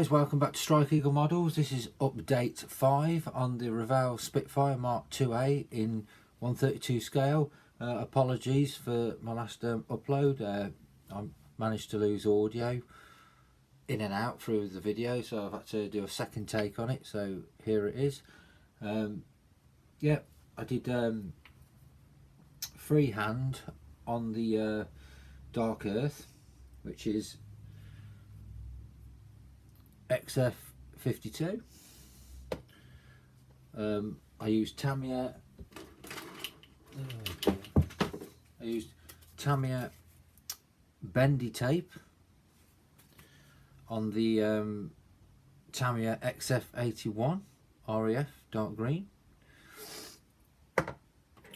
guys, welcome back to Strike Eagle Models. This is update 5 on the Revell Spitfire Mark IIA in 132 scale. Apologies for my last upload. I managed to lose audio in and out through the video, so I've had to do a second take on it. So here it is. Yeah, I did freehand on the dark earth, which is XF52. I used Tamiya. Bendy tape on the Tamiya XF81 REF dark green.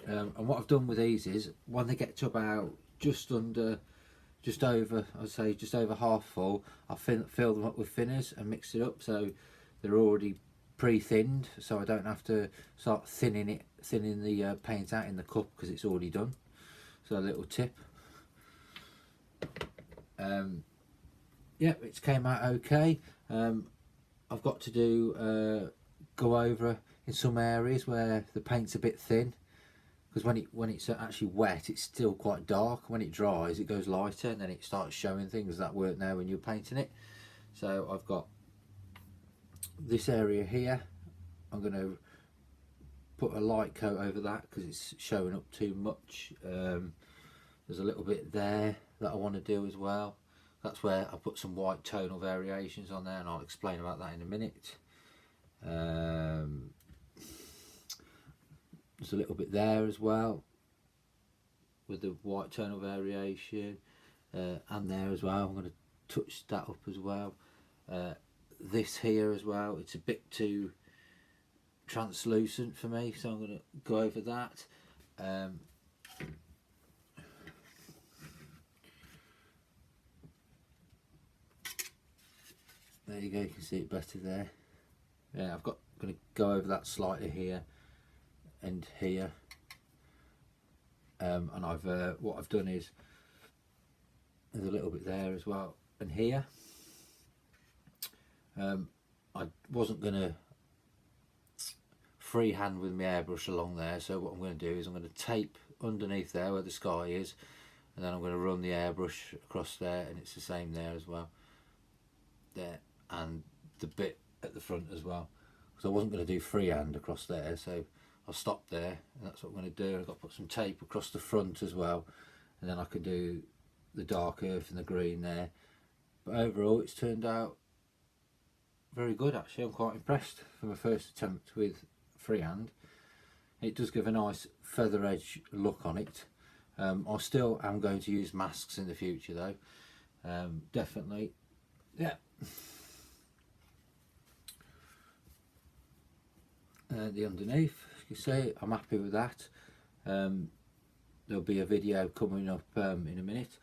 And what I've done with these is when they get to about just over, I'd say just over half full, I fill them up with thinners and mix it up so they're already pre-thinned, so I don't have to start thinning the paint out in the cup because it's already done. So a little tip. Yeah, it came out okay. I've got to do go over in some areas where the paint's a bit thin, because when it's actually wet it's still quite dark. When it dries it goes lighter and then it starts showing things that weren't there when you're painting it. So I've got this area here, I'm going to put a light coat over that because it's showing up too much. There's a little bit there that I want to do as well. That's where I put some white tonal variations on there, and I'll explain about that in a minute. There's a little bit there as well with the white tonal variation, and there as well. I'm going to touch that up as well. This here as well, it's a bit too translucent for me, so I'm going to go over that. There you go, you can see it better there. Yeah, I'm going to go over that slightly here and here, and what I've done is there's a little bit there as well, and here. I wasn't going to freehand with my airbrush along there, so what I'm going to do is I'm going to tape underneath there where the sky is, and then I'm going to run the airbrush across there, and it's the same there as well, there, and the bit at the front as well, because I wasn't going to do freehand across there, so I'll stop there, and that's what I'm going to do. I've got to put some tape across the front as well, and then I can do the dark earth and the green there. But overall it's turned out very good actually. I'm quite impressed for my first attempt with freehand. It does give a nice feather edge look on it. I still am going to use masks in the future though, definitely. Yeah. The underneath, you see, I'm happy with that. There'll be a video coming up in a minute.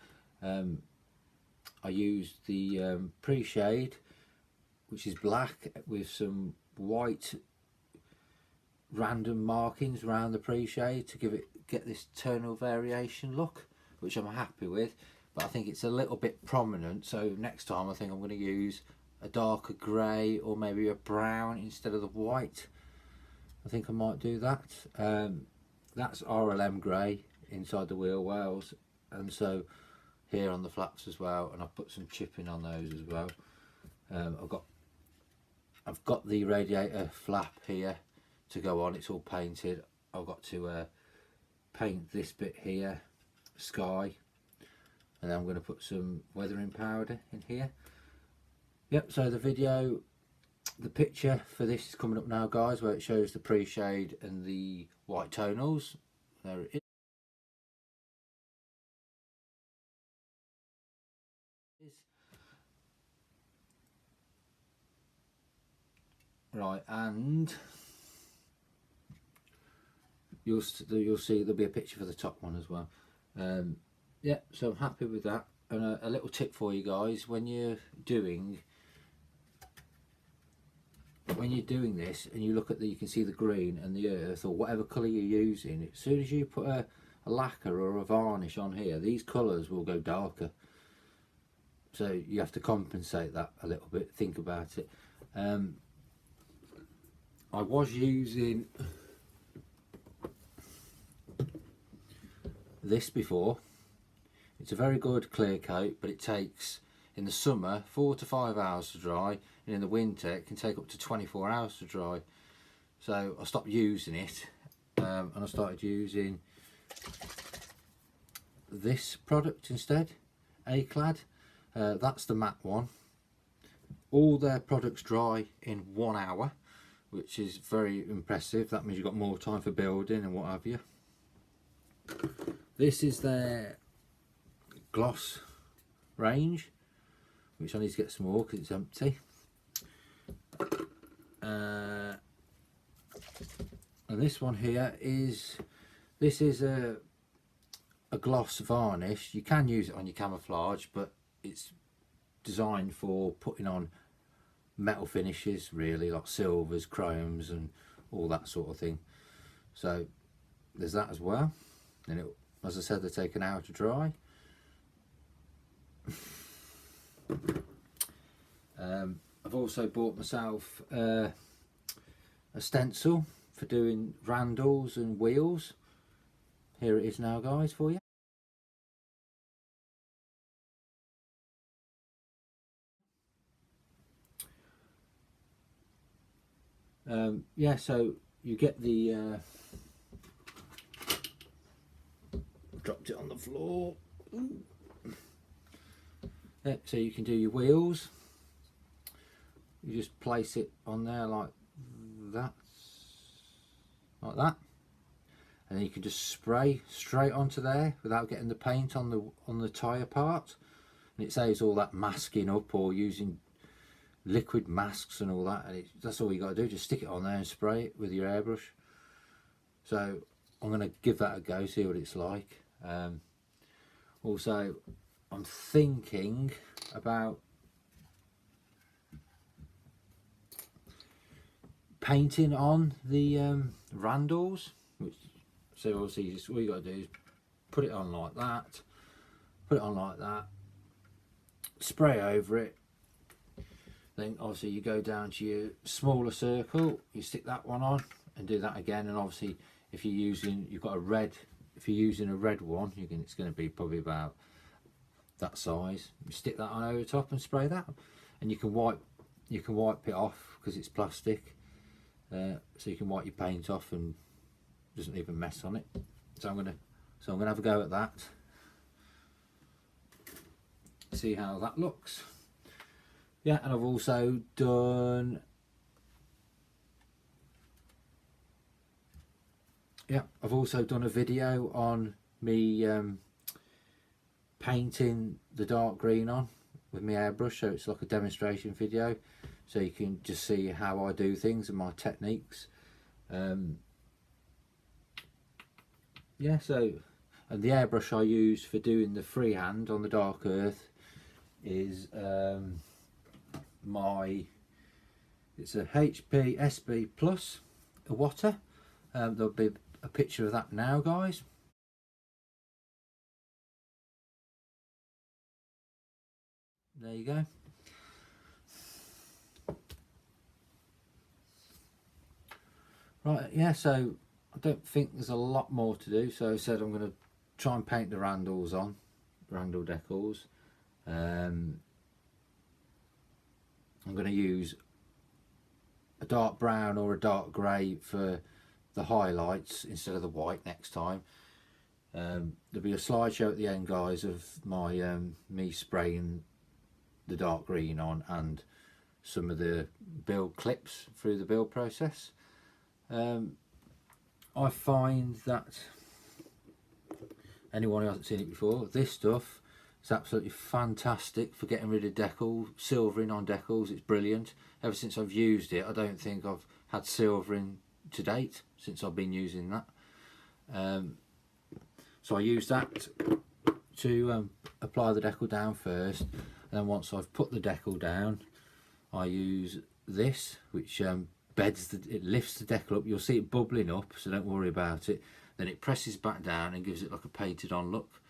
I used the pre-shade, which is black with some white random markings around the pre-shade to get this tonal variation look, which I'm happy with, but I think it's a little bit prominent, so next time I think I'm going to use a darker grey or maybe a brown instead of the white. I think I might do that. That's RLM grey inside the wheel wells, and so here on the flaps as well, and I've put some chipping on those as well. I've got the radiator flap here to go on, it's all painted. I've got to paint this bit here sky, and then I'm going to put some weathering powder in here. Yep, so the picture for this is coming up now guys, where it shows the pre-shade and the white tonals. There it is. Right, and you'll see there'll be a picture for the top one as well. Yeah, so I'm happy with that. And a little tip for you guys, when you're doing this and you look at you can see the green and the earth or whatever colour you're using, as soon as you put a lacquer or a varnish on here, these colours will go darker. so you have to compensate that a little bit. Think about it. I was using this before. It's a very good clear coat, but it takes, in the summer, 4 to 5 hours to dry, and in the winter it can take up to 24 hours to dry. So I stopped using it, and I started using this product instead, A-Clad. That's the matte one. All their products dry in 1 hour, which is very impressive. That means you've got more time for building and what have you. This is their gloss range, which I need to get some more because it's empty. And this one here is, this is a gloss varnish. You can use it on your camouflage, but it's designed for putting on metal finishes, really, like silvers, chromes and all that sort of thing. So there's that as well. And it, as I said, they take an hour to dry. I've also bought myself a stencil for doing randles and wheels. Here it is now, guys, for you. Yeah, so you get the dropped it on the floor. Yeah, so you can do your wheels. You just place it on there like that, and then you can just spray straight onto there without getting the paint on the tyre part, and it saves all that masking up or using liquid masks and all that, and that's all you got to do, just stick it on there and spray it with your airbrush. So I'm going to give that a go, see what it's like. Also, I'm thinking about painting on the randles, which, so obviously all you got to do is put it on like that, spray over it. Then obviously you go down to your smaller circle, you stick that one on and do that again. And obviously if you're using, you've got a red, if you're using a red one, you can, it's going to be probably about that size. You stick that on over the top and spray that, and you can wipe it off because it's plastic, so you can wipe your paint off and it doesn't even mess on it. So I'm gonna have a go at that, see how that looks. Yeah, and I've also done, a video on me painting the dark green on with my airbrush, so it's like a demonstration video, so you can just see how I do things and my techniques. Yeah, so, and the airbrush I use for doing the freehand on the dark earth is it's a HP SB Plus, a Water. There'll be a picture of that now, guys. There you go. Right, yeah, so I don't think there's a lot more to do. So I said I'm going to try and paint the randles on, randle decals. I'm going to use a dark brown or a dark grey for the highlights instead of the white next time. There'll be a slideshow at the end, guys, of my me spraying the dark green on and some of the build clips through the build process. I find that anyone who hasn't seen it before, this stuff is absolutely fantastic for getting rid of decals, silvering on decals. It's brilliant. Ever since I've used it, I don't think I've had silvering to date since I've been using that. So I use that to apply the decal down first, and then once I've put the decal down, I use this, which it lifts the decal up. You'll see it bubbling up, so don't worry about it. Then it presses back down and gives it like a painted on look.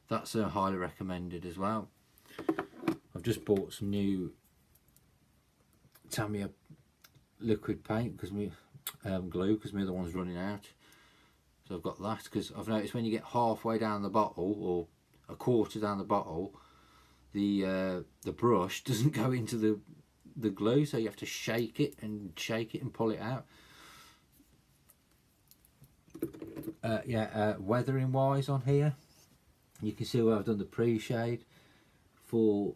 That's highly recommended as well. I've just bought some new Tamiya liquid paint because me glue, because my other one's running out. So I've got that, because I've noticed when you get halfway down the bottle or a quarter down the bottle, the brush doesn't go into the glue, so you have to shake it and pull it out. Weathering wise on here, you can see where I've done the pre-shade for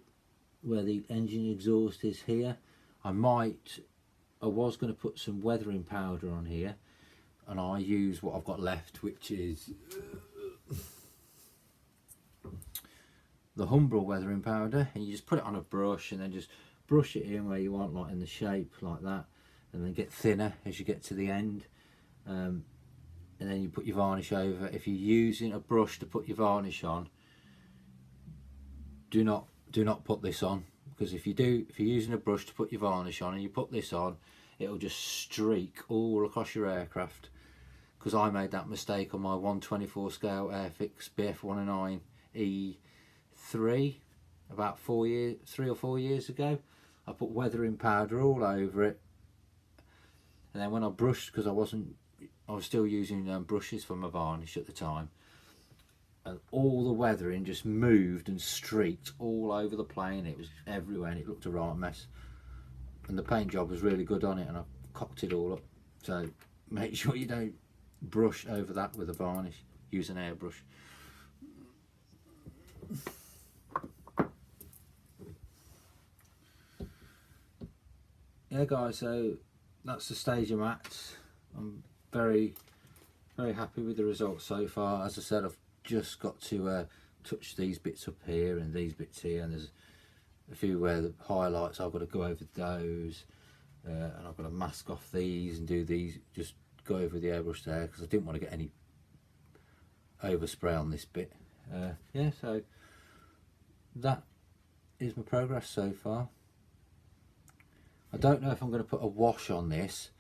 where the engine exhaust is here. I was going to put some weathering powder on here, and I use what I've got left, which is the Humbrol weathering powder, and you just put it on a brush and then just brush it in where you want, like in the shape like that, and then get thinner as you get to the end, and then you put your varnish over. If you're using a brush to put your varnish on, do not put this on, because if you're using a brush to put your varnish on and you put this on, it'll just streak all across your aircraft. Because I made that mistake on my 1/24 scale Airfix BF109 E3 about 3 or 4 years ago. I put weathering powder all over it, and then when I brushed, because I was still using brushes for my varnish at the time, and all the weathering just moved and streaked all over the plane. It was everywhere and it looked a right mess, and the paint job was really good on it, and I cocked it all up. So make sure you don't brush over that with a varnish. Use an airbrush. Yeah guys, so that's the stage I'm at. I'm very happy with the results so far. As I said, I've just got to touch these bits up here and these bits here, and there's a few where the highlights I've got to go over those, and I've got to mask off these and do these, just go over the airbrush there, because I didn't want to get any overspray on this bit. Yeah, so that is my progress so far. I don't know if I'm going to put a wash on this.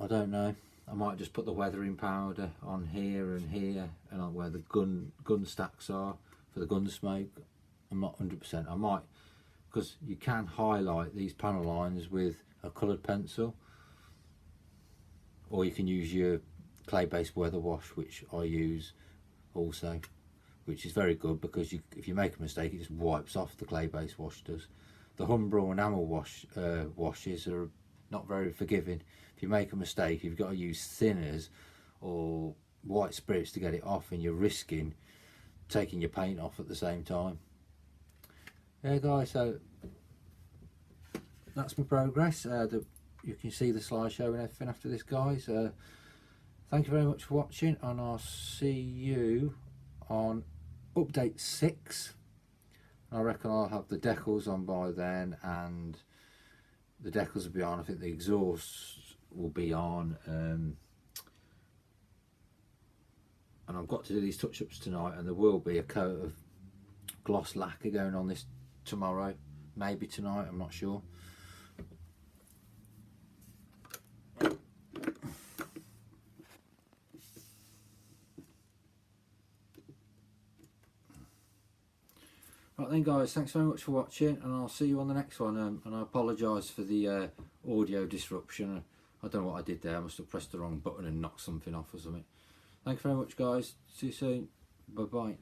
I don't know. I might just put the weathering powder on here and here, and on where the gun stacks are for the gun smoke. I'm not 100%. I might, because you can highlight these panel lines with a coloured pencil, or you can use your clay-based weather wash, which I use also, which is very good, because if you make a mistake, it just wipes off. The clay-based wash does. The Humbrol enamel washes are not very forgiving. If you make a mistake, you've got to use thinners or white spirits to get it off, and you're risking taking your paint off at the same time. Yeah guys, so that's my progress. You can see the slideshow and everything after this, guys. Thank you very much for watching, and I'll see you on update 6. I reckon I'll have the decals on by then, and the decals will be on. I think the exhaust will be on, and I've got to do these touch-ups tonight, and there will be a coat of gloss lacquer going on this tomorrow, maybe tonight, I'm not sure. Right then guys, thanks very much for watching, and I'll see you on the next one. And I apologise for the audio disruption. I don't know what I did there. I must have pressed the wrong button and knocked something off or something. Thanks very much guys. See you soon. Bye bye.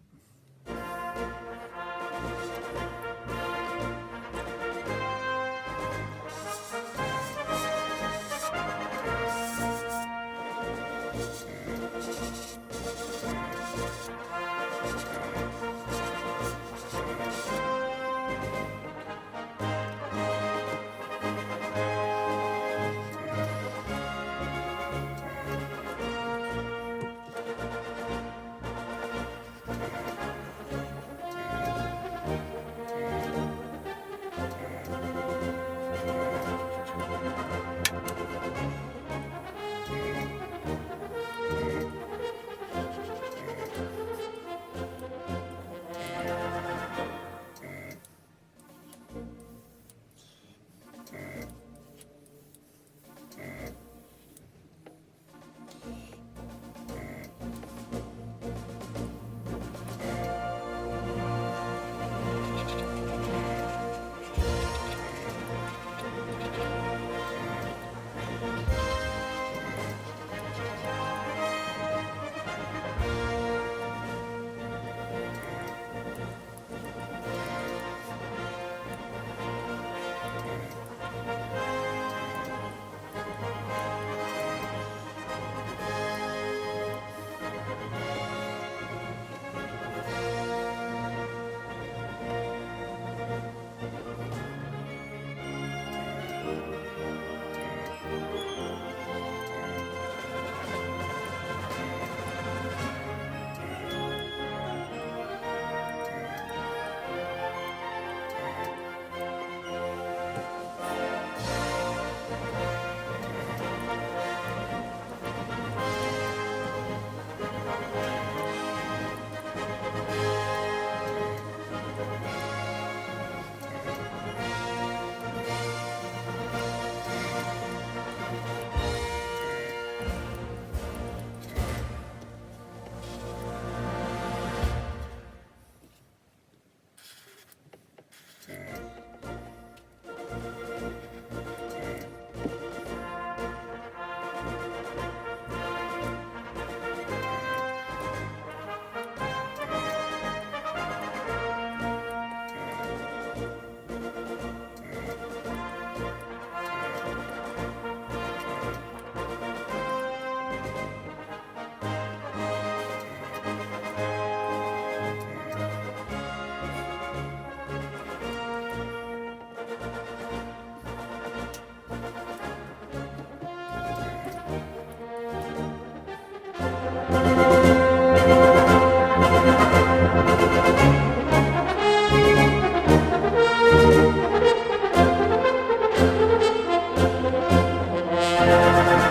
Bye.